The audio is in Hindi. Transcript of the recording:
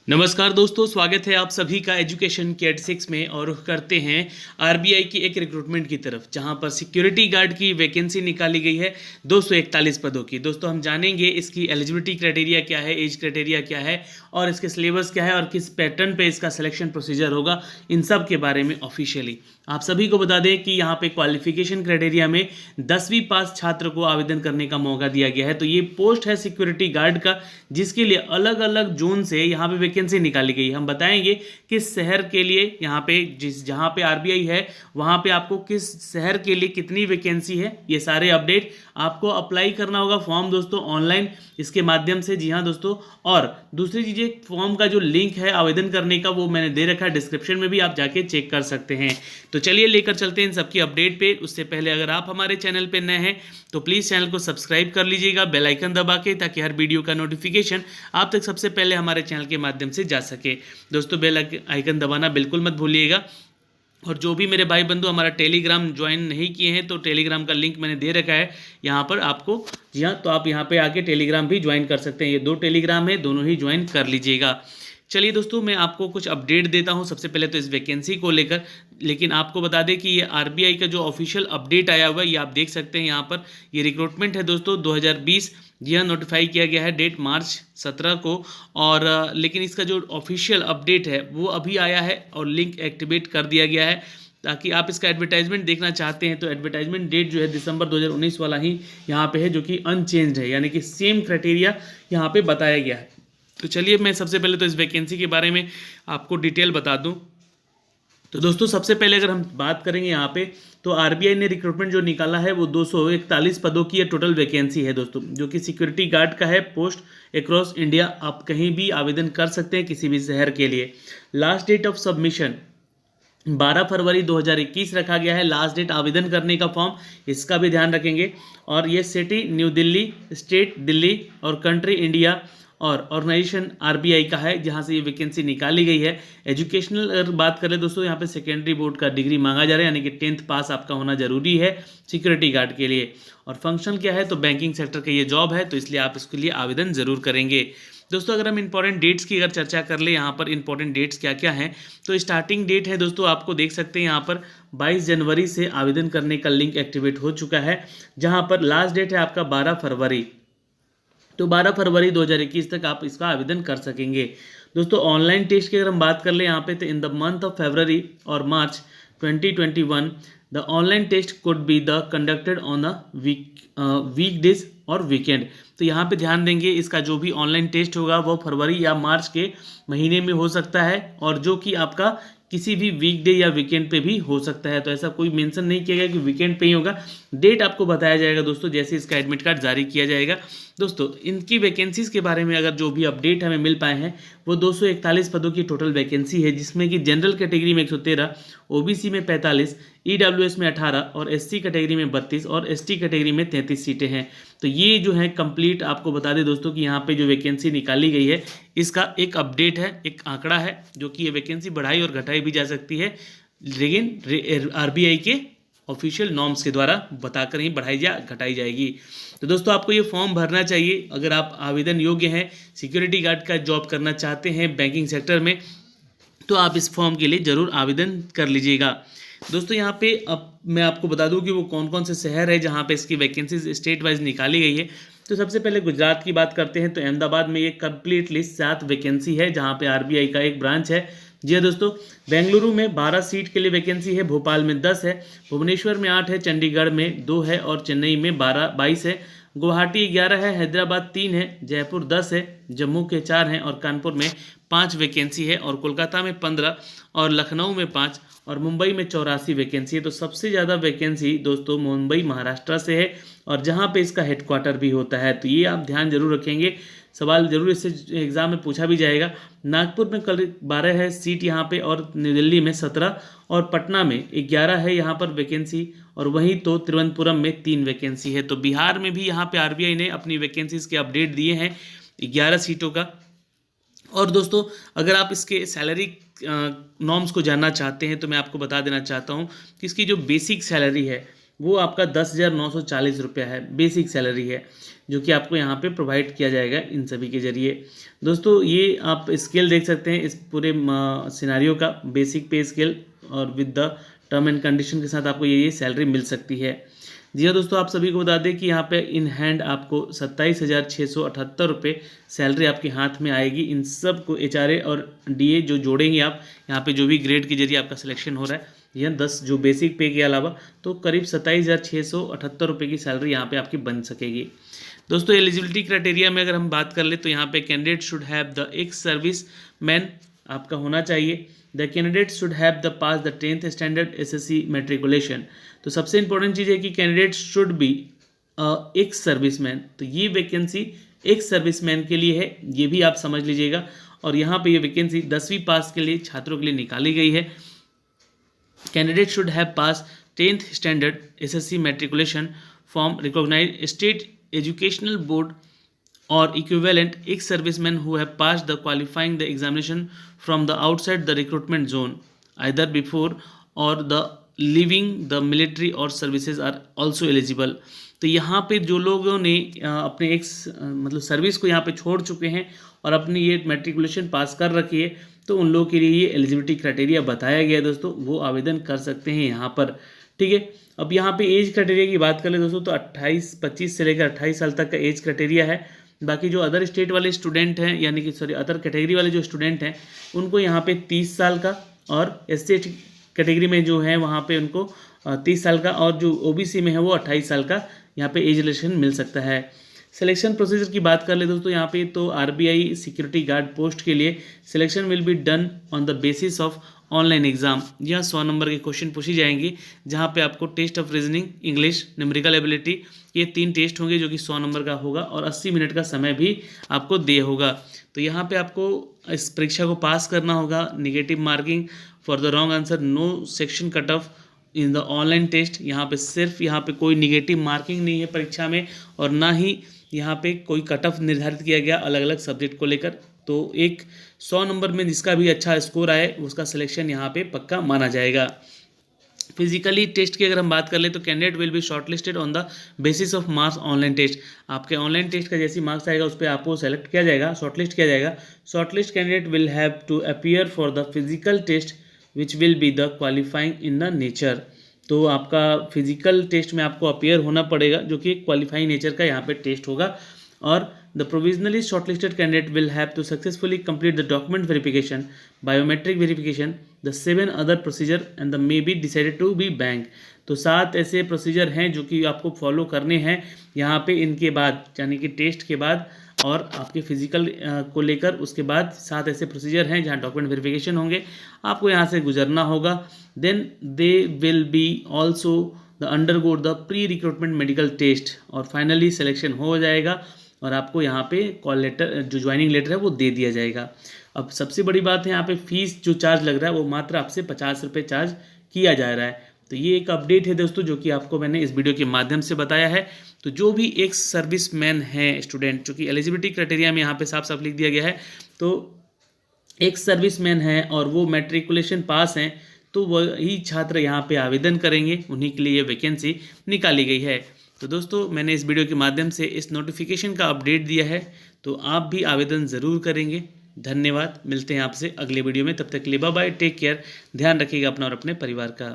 नमस्कार दोस्तों, स्वागत है आप सभी का एजुकेशन के 86 में। और रुख करते हैं आरबीआई की एक रिक्रूटमेंट की तरफ, जहां पर सिक्योरिटी गार्ड की वैकेंसी निकाली गई है 241 पदों की। दोस्तों हम जानेंगे इसकी एलिजिबिलिटी क्राइटेरिया क्या है, एज क्राइटेरिया क्या है और इसके सिलेबस क्या है और किस पैटर्न पे इसका सिलेक्शन प्रोसीजर होगा, इन सब के बारे में ऑफिशियली आप सभी को बता दें कि यहाँ पे क्वालिफिकेशन क्राइटेरिया में 10वीं पास छात्र को आवेदन करने का मौका दिया गया है। तो ये पोस्ट है सिक्योरिटी गार्ड का, जिसके लिए अलग अलग जोन से यहाँ पे वैकेंसी निकाली गई है। हम बताएंगे किस शहर के लिए यहाँ पे जहाँ पे आरबीआई है वहाँ पे आपको किस शहर के लिए कितनी वैकेंसी है, ये सारे अपडेट आपको अप्लाई करना होगा फॉर्म दोस्तों ऑनलाइन इसके माध्यम से। जी हाँ दोस्तों, और दूसरी चीज़ें, फॉर्म का जो लिंक है आवेदन करने का वो मैंने दे रखा है डिस्क्रिप्शन में, भी आप जाके चेक कर सकते हैं। तो चलिए लेकर चलते हैं इन सबकी अपडेट पे। उससे पहले अगर आप हमारे चैनल पे नए हैं तो प्लीज़ चैनल को सब्सक्राइब कर लीजिएगा बेल आइकन दबा के, ताकि हर वीडियो का नोटिफिकेशन आप तक सबसे पहले हमारे चैनल के माध्यम से जा सके। दोस्तों बेल आइकन दबाना बिल्कुल मत भूलिएगा। और जो भी मेरे भाई बंधु हमारा टेलीग्राम ज्वाइन नहीं किए हैं तो टेलीग्राम का लिंक मैंने दे रखा है यहाँ पर आपको। जी हाँ, तो आप यहाँ पे आके टेलीग्राम भी ज्वाइन कर सकते हैं। ये 2 टेलीग्राम है, दोनों ही ज्वाइन कर लीजिएगा। चलिए दोस्तों, मैं आपको कुछ अपडेट देता हूँ सबसे पहले तो इस वैकेंसी को लेकर। लेकिन आपको बता दें कि ये आरबीआई का जो ऑफिशियल अपडेट आया हुआ है ये आप देख सकते हैं यहाँ पर। ये रिक्रूटमेंट है दोस्तों 2020, जी हाँ, नोटिफाई किया गया है डेट मार्च 17 को। और लेकिन इसका जो ऑफिशियल अपडेट है वो अभी आया है और लिंक एक्टिवेट कर दिया गया है, ताकि आप इसका एडवर्टाइजमेंट देखना चाहते हैं तो एडवर्टाइजमेंट डेट जो है दिसंबर 2019 वाला ही यहाँ पे है, जो कि अनचेंज्ड है, यानी कि सेम क्राइटेरिया यहाँ पे बताया गया है। तो चलिए मैं सबसे पहले तो इस वैकेंसी के बारे में आपको डिटेल बता दूं। तो दोस्तों सबसे पहले अगर हम बात करेंगे यहाँ पे, तो आरबीआई ने रिक्रूटमेंट जो निकाला है वो 241 पदों की टोटल वैकेंसी है दोस्तों, जो कि सिक्योरिटी गार्ड का है पोस्ट अक्रॉस इंडिया। आप कहीं भी आवेदन कर सकते हैं किसी भी शहर के लिए। लास्ट डेट ऑफ सबमिशन 12 फरवरी 2021 रखा गया है लास्ट डेट आवेदन करने का फॉर्म, इसका भी ध्यान रखेंगे। और ये city new Delhi, state Delhi और कंट्री इंडिया और ऑर्गेनाइजेशन आरबीआई का है, जहां से ये वैकेंसी निकाली गई है। एजुकेशनल अगर बात करें दोस्तों, यहाँ पे सेकेंडरी बोर्ड का डिग्री मांगा जा रहा है, यानी कि 10th पास आपका होना जरूरी है सिक्योरिटी गार्ड के लिए। और फंक्शन क्या है, तो बैंकिंग सेक्टर का ये जॉब है, तो इसलिए आप इसके लिए आवेदन जरूर करेंगे। दोस्तों अगर हम इंपॉर्टेंट डेट्स की अगर चर्चा कर ले, यहाँ पर इंपॉर्टेंट डेट्स क्या क्या हैं, तो स्टार्टिंग डेट है दोस्तों, आपको देख सकते हैं यहाँ पर 22 जनवरी से आवेदन करने का लिंक एक्टिवेट हो चुका है, जहाँ पर लास्ट डेट है आपका 12 फरवरी। तो 12 फरवरी 2021 तक आप इसका आवेदन कर सकेंगे। दोस्तों ऑनलाइन टेस्ट की अगर हम बात कर ले यहाँ पे, तो in the month of February और March 2021 the online test could be the conducted on the weekdays और वीकेंड। तो यहाँ पे ध्यान देंगे, इसका जो भी ऑनलाइन टेस्ट होगा वो फरवरी या मार्च के महीने में हो सकता है, और जो कि आपका किसी भी वीकडे या वीकेंड पे भी हो सकता है। तो ऐसा कोई मेंशन नहीं किया गया कि वीकेंड पे ही होगा। डेट आपको बताया जाएगा दोस्तों जैसे इसका एडमिट कार्ड जारी किया जाएगा। दोस्तों इनकी वैकेंसीज के बारे में अगर जो भी अपडेट हमें मिल पाए हैं, वो 241 पदों की टोटल वैकेंसी है, जिसमें कि जनरल कैटेगरी में 113, ओबीसी में 45, ईडब्ल्यूएस में 18 और एससी कैटेगरी में 32 और एसटी कैटेगरी में 33 सीटें हैं। तो ये जो है कंप्लीट आपको बता दें दोस्तों कि यहाँ पे जो वैकेंसी निकाली गई है इसका एक अपडेट है, एक आंकड़ा है, जो कि ये वैकेंसी बढ़ाई और घटाई भी जा सकती है, लेकिन आरबीआई के ऑफिशियल नॉर्म्स के द्वारा बताकर ही बढ़ाई या घटाई जाएगी। तो दोस्तों आपको ये फॉर्म भरना चाहिए अगर आप आवेदन योग्य हैं, सिक्योरिटी गार्ड का जॉब करना चाहते हैं बैंकिंग सेक्टर में, तो आप इस फॉर्म के लिए ज़रूर आवेदन कर लीजिएगा। दोस्तों यहाँ पे अब मैं आपको बता दूं कि वो कौन कौन से शहर है जहाँ पे इसकी वैकेंसीज स्टेट वाइज निकाली गई है। तो सबसे पहले गुजरात की बात करते हैं, तो अहमदाबाद में ये कंप्लीटली 7 वैकेंसी है, जहाँ पे आरबीआई का एक ब्रांच है। जी हाँ दोस्तों, बेंगलुरु में 12 सीट के लिए वैकेंसी है, भोपाल में 10 है, भुवनेश्वर में 8 है, चंडीगढ़ में 2 है और चेन्नई में 22 है, गुवाहाटी 11 है, हैदराबाद 3 है, जयपुर 10 है, जम्मू के 4 हैं और कानपुर में 5 वैकेंसी है, और कोलकाता में 15 और लखनऊ में 5 और मुंबई में 84 वैकेंसी है। तो सबसे ज़्यादा वैकेंसी दोस्तों मुंबई महाराष्ट्र से है, और जहाँ पे इसका हेडक्वार्टर भी होता है। तो ये आप ध्यान जरूर रखेंगे, सवाल जरूर इससे एग्जाम में पूछा भी जाएगा। नागपुर में कल 12 है सीट यहाँ पे, और न्यू दिल्ली में 17 और पटना में 11 है यहाँ पर वैकेंसी, और वहीं तो तिरुवनंतपुरम में 3 वैकेंसी है। तो बिहार में भी यहाँ पे आरबीआई ने अपनी वैकेंसीज के अपडेट दिए हैं 11 सीटों का। और दोस्तों अगर आप इसके सैलरी नॉर्म्स को जानना चाहते हैं तो मैं आपको बता देना चाहता हूँ कि इसकी जो बेसिक सैलरी है वो आपका 10,940 रुपया है, बेसिक सैलरी है, जो कि आपको यहाँ पे प्रोवाइड किया जाएगा इन सभी के जरिए। दोस्तों ये आप स्केल देख सकते हैं इस पूरे सिनारियो का, बेसिक पे स्केल, और with the term and condition के साथ आपको ये सैलरी मिल सकती है। जी हाँ दोस्तों, आप सभी को बता दें कि यहाँ पे इन हैंड आपको 27,678 रुपये सैलरी आपके हाथ में आएगी। इन सब को HRA और DA जो जोड़ेंगे आप, यहाँ पे जो भी ग्रेड के जरिए आपका सिलेक्शन हो रहा है, यह 10 जो बेसिक पे के अलावा, तो करीब 27,678 रुपये की सैलरी यहाँ पे आपकी बन सकेगी। दोस्तों एलिजिबिलिटी क्राइटेरिया में अगर हम बात कर ले तो यहाँ पे candidate should have the ex service man आपका होना चाहिए। The candidate should have the pass the 10th standard SSC matriculation. तो सबसे इंपॉर्टेंट चीज़ है कि candidate should be ex serviceman. तो ये वैकेंसी एक्स सर्विसमैन के लिए है, ये भी आप समझ लीजिएगा। और यहाँ पे ये वैकेंसी 10वीं पास के लिए छात्रों के लिए निकाली गई है। Candidate should have pass 10th standard SSC matriculation from recognised state educational board or equivalent ex-servicemen who have passed the qualifying the examination from the outside the recruitment zone either before or the leaving the military or services are also eligible। तो यहाँ पे जो लोगों ने अपने मतलब सर्विस को यहाँ पे छोड़ चुके हैं और अपनी ये मैट्रिकुलेशन पास कर रखी है, तो उन लोगों के लिए ये एलिजिबिलिटी क्राइटेरिया बताया गया है दोस्तों, वो आवेदन कर सकते हैं यहाँ पर। ठीक है, अब यहाँ पे एज क्राइटेरिया की बात करें दोस्तों तो 25 से लेकर 28 साल तक का एज क्राइटेरिया है। बाकी जो अदर स्टेट वाले स्टूडेंट हैं, यानी कि अदर कैटेगरी वाले जो स्टूडेंट हैं, उनको यहाँ पे 30 साल का, और SC कैटेगरी में जो है वहाँ पे उनको 30 साल का, और जो OBC में है वो 28 साल का यहाँ पे एज रिलेशन मिल सकता है। सिलेक्शन प्रोसीजर की बात कर ले दोस्तों, यहाँ पे तो RBI सिक्योरिटी गार्ड पोस्ट के लिए selection will be done on the basis of online exam. यहाँ 100 नंबर के क्वेश्चन पूछी जाएंगी, जहाँ पे आपको test of reasoning, English, numerical ability, ये 3 टेस्ट होंगे जो कि 100 नंबर का होगा, और 80 मिनट का समय भी आपको दे होगा। तो यहाँ पे आपको इस परीक्षा को पास करना होगा। Negative marking for the wrong answer, no section cut off in the online test. यहाँ पे सिर्फ यहाँ पे कोई निगेटिव मार्किंग नहीं है परीक्षा में, और ना ही यहाँ पे कोई कट ऑफ निर्धारित किया गया अलग अलग सब्जेक्ट को लेकर। तो एक 100 नंबर में जिसका भी अच्छा स्कोर आए उसका सिलेक्शन यहाँ पे पक्का माना जाएगा। फिजिकली टेस्ट की अगर हम बात कर ले तो candidate will be shortlisted on the basis of marks online test. आपके ऑनलाइन टेस्ट का जैसी मार्क्स आएगा उस पर आपको सेलेक्ट किया जाएगा, शॉर्टलिस्ट किया जाएगा। Shortlist candidate will have to appear for the physical test which will be the qualifying in the nature. तो आपका फिजिकल टेस्ट में आपको अपीयर होना पड़ेगा, जो कि क्वालिफाइंग नेचर का यहाँ पे टेस्ट होगा। और the provisionally shortlisted candidate will have to successfully complete the document verification, biometric verification, the 7 other procedure and the may be decided to be bank। तो 7 ऐसे प्रोसीजर हैं जो कि आपको फॉलो करने हैं यहाँ पे इनके बाद, यानी कि टेस्ट के बाद और आपके फिजिकल को लेकर उसके बाद 7 ऐसे प्रोसीजर हैं जहाँ डॉक्यूमेंट वेरिफिकेशन होंगे, आपको यहाँ से गुजरना होगा। Then they will be also the undergo the pre recruitment medical test, और फाइनली सिलेक्शन हो जाएगा और आपको यहाँ पे कॉल लेटर, जो ज्वाइनिंग लेटर है वो दे दिया जाएगा। अब सबसे बड़ी बात है यहाँ पे फीस जो चार्ज लग रहा है वो मात्र आपसे 50 रुपये चार्ज किया जा रहा है। तो ये एक अपडेट है दोस्तों जो कि आपको मैंने इस वीडियो के माध्यम से बताया है। तो जो भी एक सर्विस मैन है स्टूडेंट, जो कि एलिजिबिलिटी क्राइटेरिया में यहाँ पे साफ साफ लिख दिया गया है, तो एक सर्विस मैन है और वो मैट्रिकुलेशन पास हैं, तो वही छात्र यहाँ पे आवेदन करेंगे, उन्हीं के लिए ये वैकेंसी निकाली गई है। तो दोस्तों मैंने इस वीडियो के माध्यम से इस नोटिफिकेशन का अपडेट दिया है, तो आप भी आवेदन ज़रूर करेंगे। धन्यवाद, मिलते हैं आपसे अगले वीडियो में, तब तक के लिए बाय बाय, टेक केयर, ध्यान रखिएगा अपना और अपने परिवार का।